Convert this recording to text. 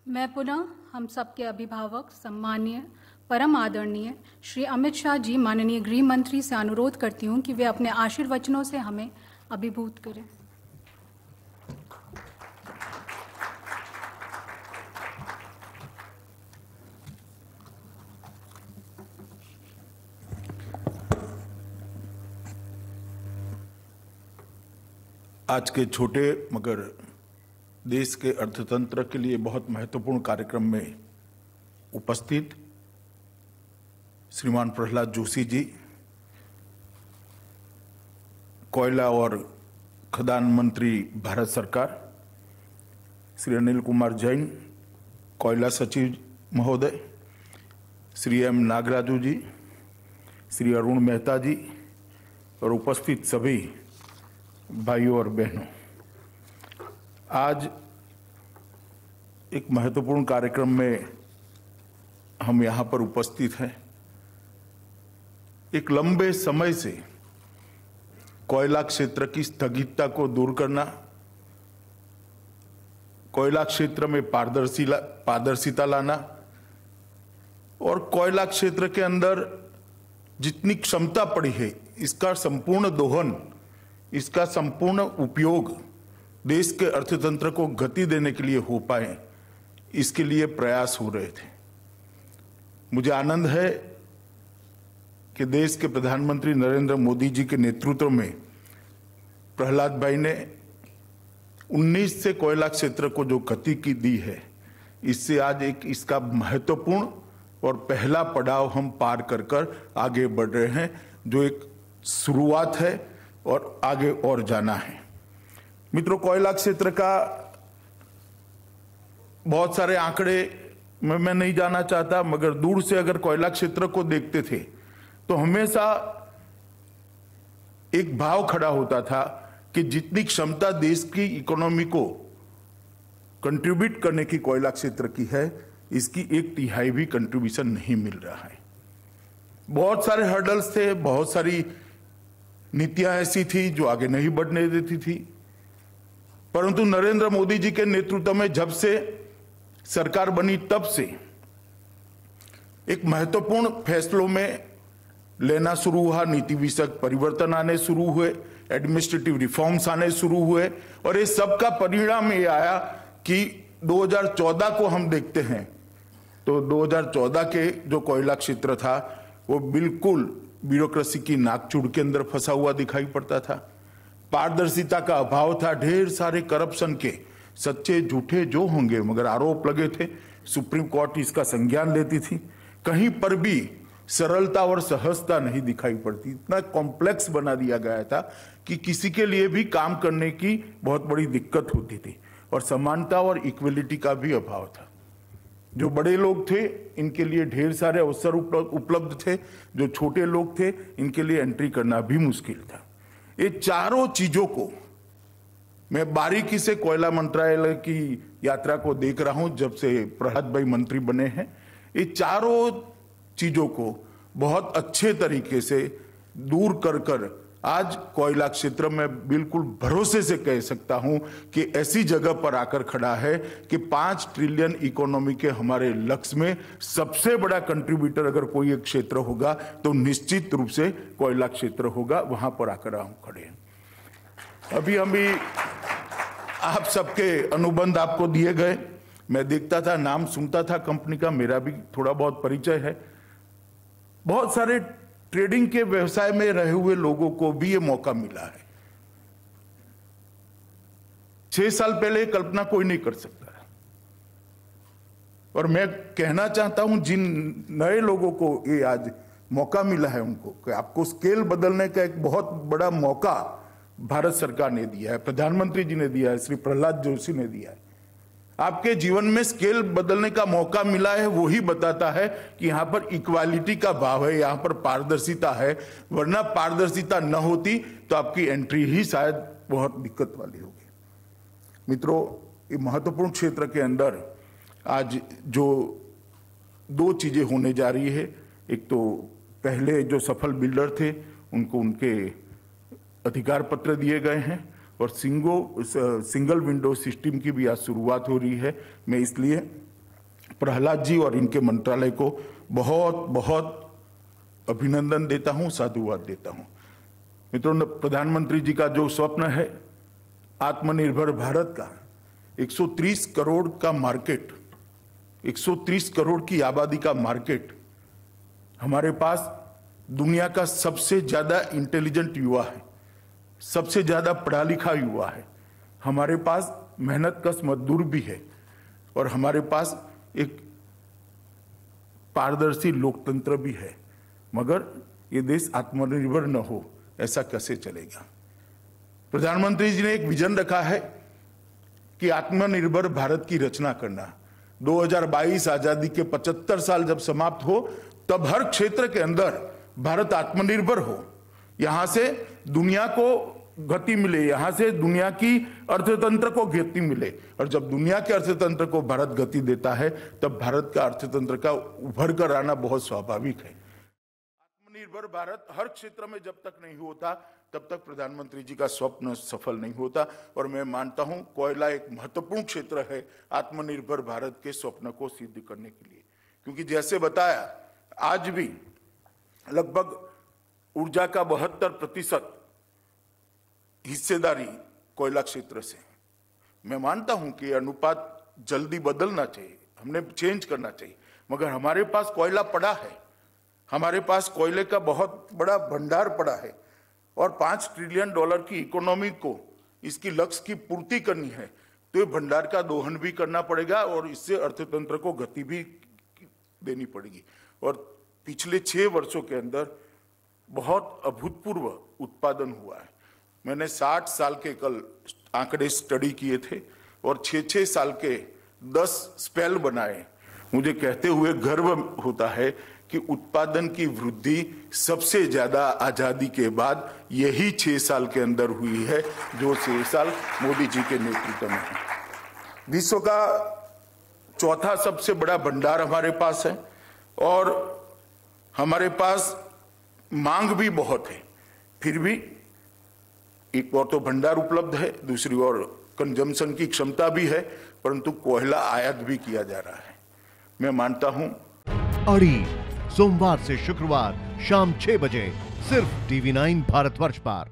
मैं पुनः हम सबके अभिभावक सम्मानीय परम आदरणीय श्री अमित शाह जी माननीय गृह मंत्री से अनुरोध करती हूं कि वे अपने आशीर्वचनों से हमें अभिभूत करें। आज के छोटे मगर देश के अर्थतंत्र के लिए बहुत महत्वपूर्ण कार्यक्रम में उपस्थित श्रीमान प्रहलाद जोशी जी, कोयला और खदान मंत्री भारत सरकार, श्री अनिल कुमार जैन, कोयला सचिव महोदय, श्री एम नागराजू जी, श्री अरुण मेहता जी और उपस्थित सभी भाइयों और बहनों, आज एक महत्वपूर्ण कार्यक्रम में हम यहाँ पर उपस्थित हैं। एक लंबे समय से कोयला क्षेत्र की स्थगितता को दूर करना, कोयला क्षेत्र में पारदर्शिता लाना और कोयला क्षेत्र के अंदर जितनी क्षमता पड़ी है इसका संपूर्ण दोहन, इसका संपूर्ण उपयोग देश के अर्थतंत्र को गति देने के लिए हो पाए, इसके लिए प्रयास हो रहे थे। मुझे आनंद है कि देश के प्रधानमंत्री नरेंद्र मोदी जी के नेतृत्व में प्रहलाद भाई ने 19 से कोयला क्षेत्र को जो गति की दी है, इससे आज एक इसका महत्वपूर्ण और पहला पड़ाव हम पार कर आगे बढ़ रहे हैं, जो एक शुरुआत है और आगे और जाना है। मित्रों, कोयला क्षेत्र का बहुत सारे आंकड़े मैं नहीं जाना चाहता, मगर दूर से अगर कोयला क्षेत्र को देखते थे तो हमेशा एक भाव खड़ा होता था कि जितनी क्षमता देश की इकोनॉमी को कंट्रीब्यूट करने की कोयला क्षेत्र की है, इसकी 1/3 भी कंट्रीब्यूशन नहीं मिल रहा है। बहुत सारे हर्डल्स थे, बहुत सारी नीतियां ऐसी थी जो आगे नहीं बढ़ने देती थी, परंतु नरेंद्र मोदी जी के नेतृत्व में जब से सरकार बनी तब से एक महत्वपूर्ण फैसलों में लेना शुरू हुआ, नीति विषयक परिवर्तन आने शुरू हुए, एडमिनिस्ट्रेटिव रिफॉर्म्स आने शुरू हुए और इस सब का परिणाम ये आया कि 2014 को हम देखते हैं तो 2014 के जो कोयला क्षेत्र था वो बिल्कुल ब्यूरोक्रेसी की नाकचूड़ के अंदर फंसा हुआ दिखाई पड़ता था। पारदर्शिता का अभाव था, ढेर सारे करप्शन के सच्चे झूठे जो होंगे मगर आरोप लगे थे। सुप्रीम कोर्ट इसका संज्ञान लेती थी, कहीं पर भी सरलता और सहजता नहीं दिखाई पड़ती। इतना कॉम्प्लेक्स बना दिया गया था कि किसी के लिए भी काम करने की बहुत बड़ी दिक्कत होती थी और समानता और इक्वलिटी का भी अभाव था। जो बड़े लोग थे इनके लिए ढेर सारे अवसर उपलब्ध थे, जो छोटे लोग थे इनके लिए एंट्री करना भी मुश्किल था। ये चारों चीजों को मैं बारीकी से कोयला मंत्रालय की यात्रा को देख रहा हूं जब से प्रहलाद भाई मंत्री बने हैं। ये चारों चीजों को बहुत अच्छे तरीके से दूर कर आज कोयला क्षेत्र में बिल्कुल भरोसे से कह सकता हूं कि ऐसी जगह पर आकर खड़ा है कि 5 ट्रिलियन इकोनॉमी के हमारे लक्ष्य में सबसे बड़ा कंट्रीब्यूटर अगर कोई एक क्षेत्र होगा तो निश्चित रूप से कोयला क्षेत्र होगा। वहां पर आकर हम खड़े हैं। अभी आप सबके अनुबंध आपको दिए गए, मैं देखता था, नाम सुनता था कंपनी का, मेरा भी थोड़ा बहुत परिचय है। बहुत सारे ट्रेडिंग के व्यवसाय में रहे हुए लोगों को भी ये मौका मिला है। 6 साल पहले कल्पना कोई नहीं कर सकता है। और मैं कहना चाहता हूं जिन नए लोगों को ये आज मौका मिला है उनको कि आपको स्केल बदलने का एक बहुत बड़ा मौका भारत सरकार ने दिया है, प्रधानमंत्री जी ने दिया है, श्री प्रहलाद जोशी ने दिया है। आपके जीवन में स्केल बदलने का मौका मिला है, वही बताता है कि यहां पर इक्वालिटी का भाव है, यहां पर पारदर्शिता है। वरना पारदर्शिता न होती तो आपकी एंट्री ही शायद बहुत दिक्कत वाली होगी। मित्रों, ये महत्वपूर्ण क्षेत्र के अंदर आज जो 2 चीजें होने जा रही है, एक तो पहले जो सफल बिल्डर थे उनको उनके अधिकार पत्र दिए गए हैं और सिंगल विंडो सिस्टम की भी आज शुरुआत हो रही है। मैं इसलिए प्रहलाद जी और इनके मंत्रालय को बहुत बहुत अभिनंदन देता हूं, साधुवाद देता हूं। मित्रों, प्रधानमंत्री जी का जो स्वप्न है आत्मनिर्भर भारत का, 130 करोड़ का मार्केट, 130 करोड़ की आबादी का मार्केट, हमारे पास दुनिया का सबसे ज्यादा इंटेलिजेंट युवा है, सबसे ज्यादा पढ़ा लिखा युवा है, हमारे पास मेहनतकश मजदूर भी है और हमारे पास एक पारदर्शी लोकतंत्र भी है। मगर ये देश आत्मनिर्भर न हो, ऐसा कैसे चलेगा? प्रधानमंत्री जी ने एक विजन रखा है कि आत्मनिर्भर भारत की रचना करना। 2022 आजादी के 75 साल जब समाप्त हो, तब हर क्षेत्र के अंदर भारत आत्मनिर्भर हो, यहां से दुनिया को गति मिले, यहां से दुनिया की अर्थतंत्र को गति मिले। और जब दुनिया के अर्थतंत्र को भारत गति देता है, तब भारत का अर्थतंत्र का उभर कर आना बहुत स्वाभाविक है। आत्मनिर्भर भारत हर क्षेत्र में जब तक नहीं होता, तब तक प्रधानमंत्री जी का स्वप्न सफल नहीं होता। और मैं मानता हूं कोयला एक महत्वपूर्ण क्षेत्र है आत्मनिर्भर भारत के स्वप्न को सिद्ध करने के लिए, क्योंकि जैसे बताया, आज भी लगभग ऊर्जा का 72% हिस्सेदारी कोयला क्षेत्र से। मैं मानता हूं कि अनुपात जल्दी बदलना चाहिए, हमने चेंज करना चाहिए, मगर हमारे पास कोयला पड़ा है, हमारे पास कोयले का बहुत बड़ा भंडार पड़ा है और $5 ट्रिलियन की इकोनॉमी को इसकी लक्ष्य की पूर्ति करनी है, तो ये भंडार का दोहन भी करना पड़ेगा और इससे अर्थतंत्र को गति भी देनी पड़ेगी। और पिछले 6 वर्षों के अंदर बहुत अभूतपूर्व उत्पादन हुआ है। मैंने 60 साल के कल आंकड़े स्टडी किए थे और 6-6 साल के 10 स्पेल बनाए। मुझे कहते हुए गर्व होता है कि उत्पादन की वृद्धि सबसे ज्यादा आजादी के बाद यही 6 साल के अंदर हुई है, जो 6 साल मोदी जी के नेतृत्व में है। विश्व का चौथा सबसे बड़ा भंडार हमारे पास है और हमारे पास मांग भी बहुत है। फिर भी एक और तो भंडार उपलब्ध है, दूसरी ओर कंजम्पशन की क्षमता भी है, परंतु कोयला आयात भी किया जा रहा है। मैं मानता हूं अड़ी सोमवार से शुक्रवार शाम 6 बजे सिर्फ TV9 भारतवर्ष पर।